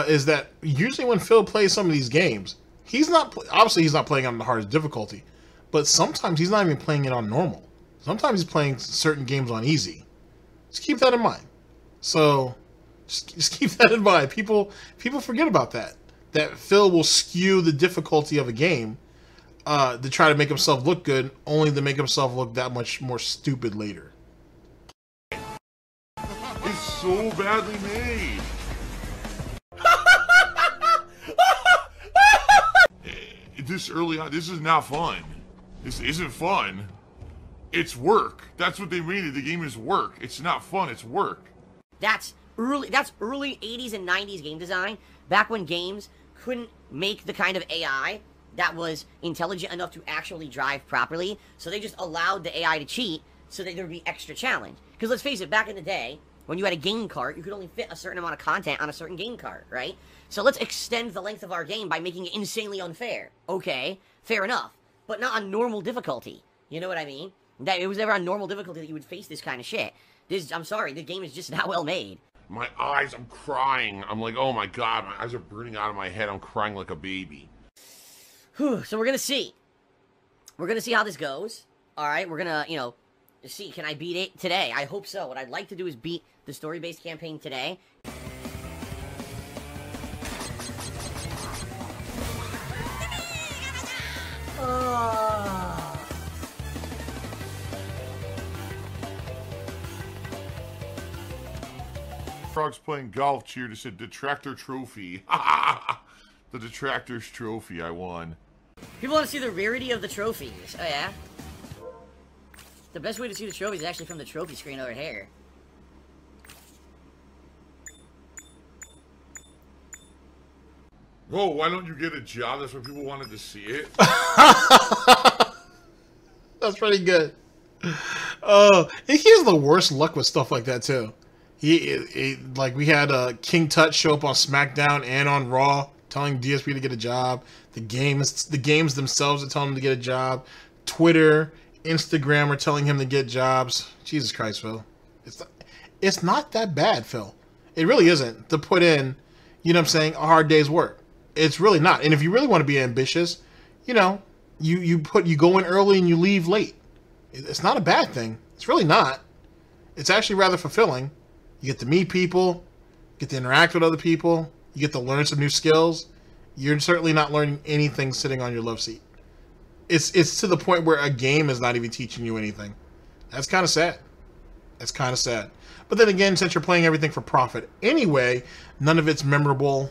is that usually when Phil plays some of these games, he's not, obviously he's not playing on the hardest difficulty, but sometimes he's not even playing it on normal. Sometimes he's playing certain games on easy. Just keep that in mind. So... Just keep that in mind. People forget about that. That Phil will skew the difficulty of a game to try to make himself look good, only to make himself look that much more stupid later. It's so badly made. This early on, this is not fun. This isn't fun. It's work. That's what they made. The game is work. It's not fun. It's work. That's early 80s and 90s game design, back when games couldn't make the kind of AI that was intelligent enough to actually drive properly, so they just allowed the AI to cheat so that there would be extra challenge. Because let's face it, back in the day, when you had a game cart, you could only fit a certain amount of content on a certain game cart, right? So let's extend the length of our game by making it insanely unfair. Okay, fair enough, but not on normal difficulty. You know what I mean? That it was never on normal difficulty that you would face this kind of shit. I'm sorry, the game is just not well made. My eyes, I'm crying. I'm like, oh my god, my eyes are burning out of my head. I'm crying like a baby. Whew, so we're gonna see we're gonna see how this goes. All right, we're gonna, you know, see, can I beat it today? I hope so. What I'd like to do is beat the story-based campaign today. Frog's playing golf. Cheer to said Detractor trophy. The Detractor's trophy. I won. People want to see the rarity of the trophies. Oh yeah. The best way to see the trophies is actually from the trophy screen over here. Whoa, why don't you get a job? That's why people wanted to see it. That's pretty good. Oh, he has the worst luck with stuff like that too. He like we had King Tut show up on SmackDown and on Raw, telling DSP to get a job. The games themselves are telling him to get a job. Twitter, Instagram are telling him to get jobs. Jesus Christ, Phil. It's not that bad, Phil. It really isn't to put in, you know what I'm saying, a hard day's work. It's really not. And if you really want to be ambitious, you know, you go in early and you leave late. It's not a bad thing. It's really not. It's actually rather fulfilling. You get to meet people, get to interact with other people, you get to learn some new skills. You're certainly not learning anything sitting on your love seat. It's to the point where a game is not even teaching you anything. That's kind of sad. That's kind of sad. But then again, since you're playing everything for profit anyway, none of it's memorable.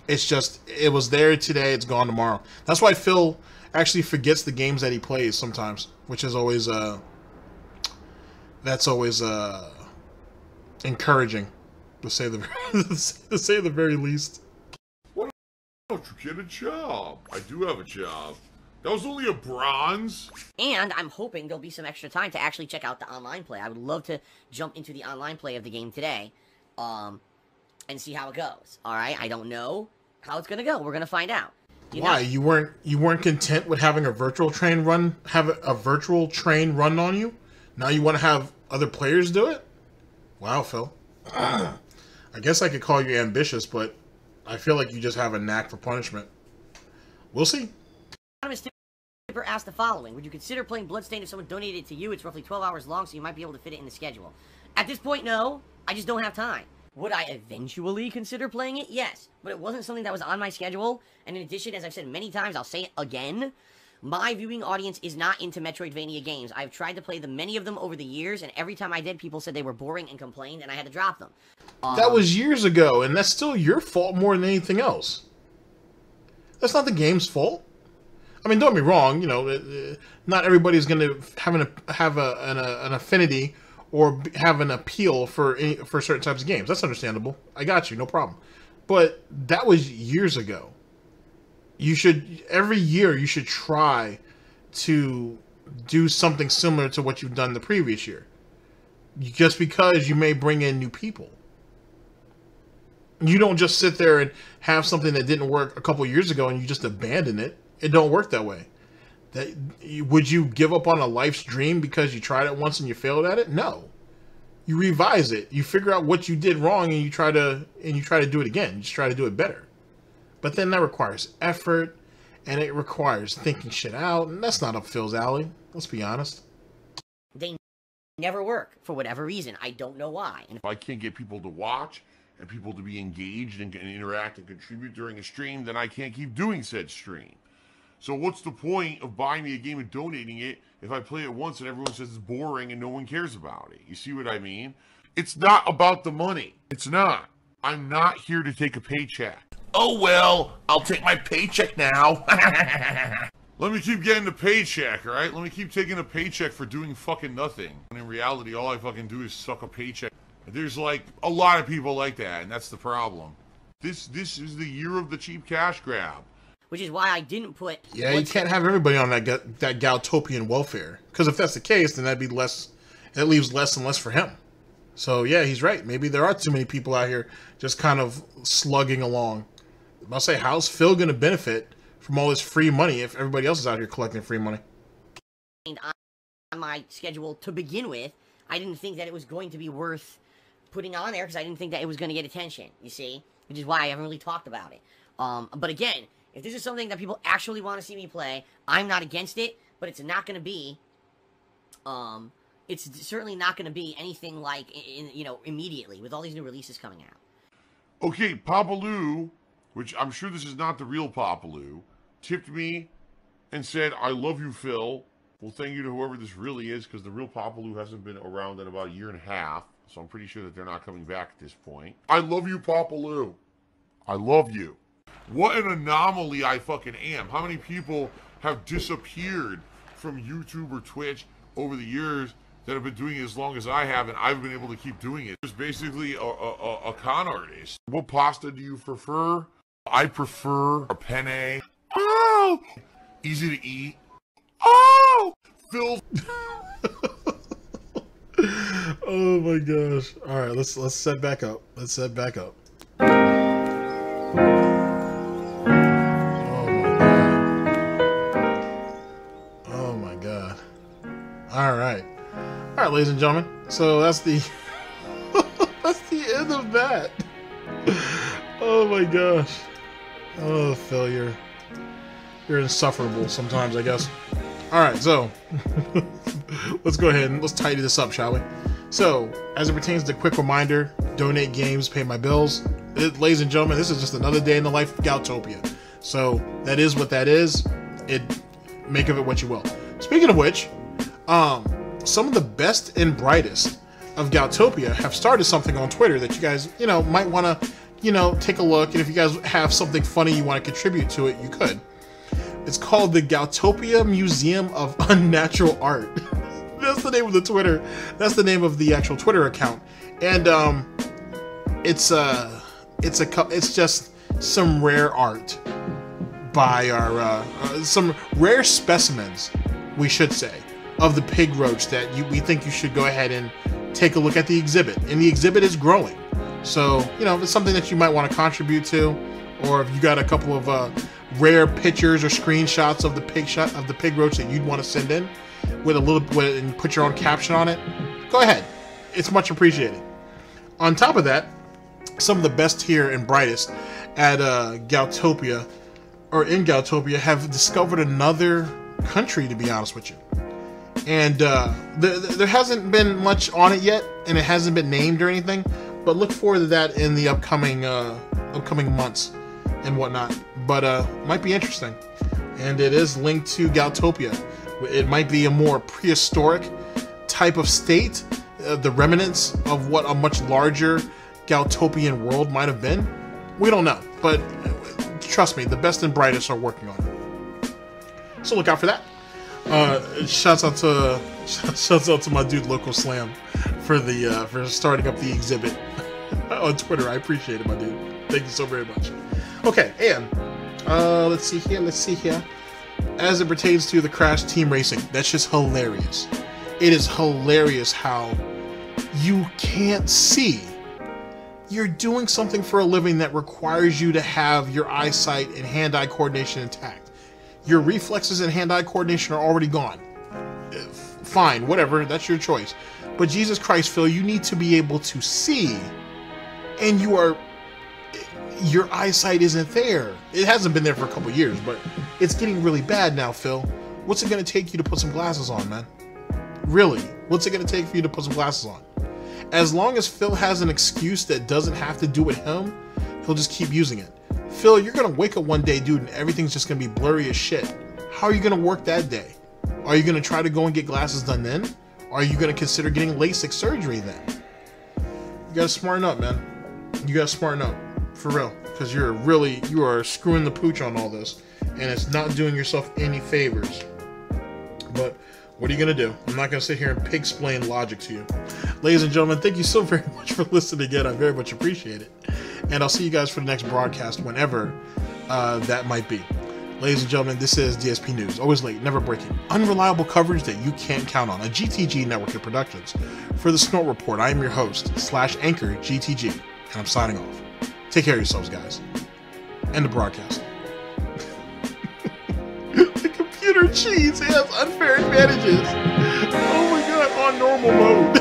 It's just, it was there today, it's gone tomorrow. That's why Phil actually forgets the games that he plays sometimes, which is always, that's always, encouraging, to say the very least. Why don't you get a job? I do have a job. That was only a bronze. And I'm hoping there'll be some extra time to actually check out the online play. I would love to jump into the online play of the game today, and see how it goes. All right, I don't know how it's gonna go. We're gonna find out. Why you weren't content with having a virtual train run? Have a virtual train run on you? Now you want to have other players do it? Wow, Phil. I guess I could call you ambitious, but I feel like you just have a knack for punishment. We'll see. Anonymous Tipper asked the following: would you consider playing Bloodstained if someone donated it to you? It's roughly 12 hours long, so you might be able to fit it in the schedule. At this point, no. I just don't have time. Would I eventually consider playing it? Yes. But it wasn't something that was on my schedule. And in addition, as I've said many times, I'll say it again, my viewing audience is not into Metroidvania games. I've tried to play many of them over the years, and every time I did, people said they were boring and complained, and I had to drop them. That was years ago, and that's still your fault more than anything else. That's not the game's fault. I mean, don't be wrong. You know, not everybody's going to have an affinity or have an appeal for certain types of games. That's understandable. I got you, no problem. But that was years ago. Every year you should try to do something similar to what you've done the previous year. Just because you may bring in new people. You don't just sit there and have something that didn't work a couple years ago and you just abandon it. It don't work that way. Would you give up on a life's dream because you tried it once and you failed at it? No. You revise it. You figure out what you did wrong and you try to do it again. You just try to do it better. But then that requires effort and it requires thinking shit out, and that's not up Phil's alley. Let's be honest. They never work for whatever reason. I don't know why. And if I can't get people to watch and people to be engaged and interact and contribute during a stream, then I can't keep doing said stream. So what's the point of buying me a game and donating it if I play it once and everyone says it's boring and no one cares about it? You see what I mean? It's not about the money. It's not. I'm not here to take a paycheck. Oh well, I'll take my paycheck now. Let me keep getting the paycheck, all right? Let me keep taking a paycheck for doing fucking nothing. And in reality, all I fucking do is suck a paycheck. There's like a lot of people like that, and that's the problem. This is the year of the cheap cash grab. Which is why I didn't put... Yeah, you can't have everybody on that Goutopian welfare. Because if that's the case, then that'd be less... It leaves less and less for him. So, yeah, he's right. Maybe there are too many people out here just kind of slugging along. I'll say, how's Phil going to benefit from all this free money if everybody else is out here collecting free money? On my schedule to begin with, I didn't think that it was going to be worth putting on there because I didn't think that it was going to get attention, you see? Which is why I haven't really talked about it. But again... If this is something that people actually want to see me play, I'm not against it, but it's not going to be, it's certainly not going to be anything like, you know, immediately, with all these new releases coming out. Okay, Papaloo, which I'm sure this is not the real Papaloo, tipped me and said, I love you, Phil. Well, thank you to whoever this really is, because the real Papaloo hasn't been around in about 1.5 years, so I'm pretty sure that they're not coming back at this point. I love you, Papaloo. I love you. What an anomaly I fucking am. How many people have disappeared from YouTube or Twitch over the years that have been doing it as long as I have, and I've been able to keep doing it? It's basically a con artist. What pasta do you prefer? I prefer a penne. Oh! Easy to eat. Oh! Phil. Oh my gosh. Alright, let's set back up. Let's set back up. Oh my god. Alright. Alright, ladies and gentlemen. So that's the that's the end of that. Oh my gosh. Oh, Phil, you're insufferable sometimes, I guess. Alright, so let's go ahead and let's tidy this up, shall we? So, as it pertains to quick reminder, donate games, pay my bills. Ladies and gentlemen, this is just another day in the life of Goutopia. So, that is what that is. Make of it what you will. Speaking of which, some of the best and brightest of Goutopia have started something on Twitter that you guys, you know, might want to, you know, take a look. And if you guys have something funny you want to contribute to it, you could. It's called the Goutopia Museum of Unnatural Art. That's the name of the Twitter. That's the name of the actual Twitter account. And it's just some rare art by our some rare specimens, we should say, of the pig roach that we think you should go ahead and take a look at the exhibit. And the exhibit is growing. So, you know, if it's something that you might want to contribute to, or if you got a couple of rare pictures or screenshots of the pig roach that you'd want to send in with a little and put your own caption on it, go ahead. It's much appreciated. On top of that, some of the best here and brightest at Goutopia, or in Goutopia, have discovered another country, to be honest with you. And there hasn't been much on it yet, and it hasn't been named or anything, but look forward to that in the upcoming months and whatnot. But might be interesting, and it is linked to Goutopia. It might be a more prehistoric type of state, the remnants of what a much larger Goutopian world might have been. We don't know, but trust me, the best and brightest are working on it. So look out for that. Shouts out to my dude Local Slam for starting up the exhibit on Twitter. I appreciate it, my dude. Thank you so very much. Okay, and let's see here. As it pertains to the Crash Team Racing, that's just hilarious. It is hilarious how you can't see. You're doing something for a living that requires you to have your eyesight and hand-eye coordination intact. Your reflexes and hand-eye coordination are already gone. Fine, whatever, that's your choice. But Jesus Christ, Phil, you need to be able to see, and your eyesight isn't there. It hasn't been there for a couple years, but it's getting really bad now, Phil. What's it going to take you to put some glasses on, man? Really, what's it going to take for you to put some glasses on? As long as Phil has an excuse that doesn't have to do with him, he'll just keep using it. Phil, you're going to wake up one day, dude, and everything's just going to be blurry as shit. How are you going to work that day? Are you going to try to go and get glasses done then? Or are you going to consider getting LASIK surgery then? You got to smarten up, man. You got to smarten up. For real. Because you are screwing the pooch on all this. And it's not doing yourself any favors. But what are you going to do? I'm not going to sit here and pig-splain logic to you. Ladies and gentlemen, thank you so very much for listening again. I very much appreciate it. And I'll see you guys for the next broadcast, whenever that might be. Ladies and gentlemen, this is DSP News. Always late, never breaking. Unreliable coverage that you can't count on. A GTG network of productions. For the Snort Report, I am your host, /anchor GTG. And I'm signing off. Take care of yourselves, guys. End the broadcast. The computer cheats. It has unfair advantages. Oh my god, on normal mode.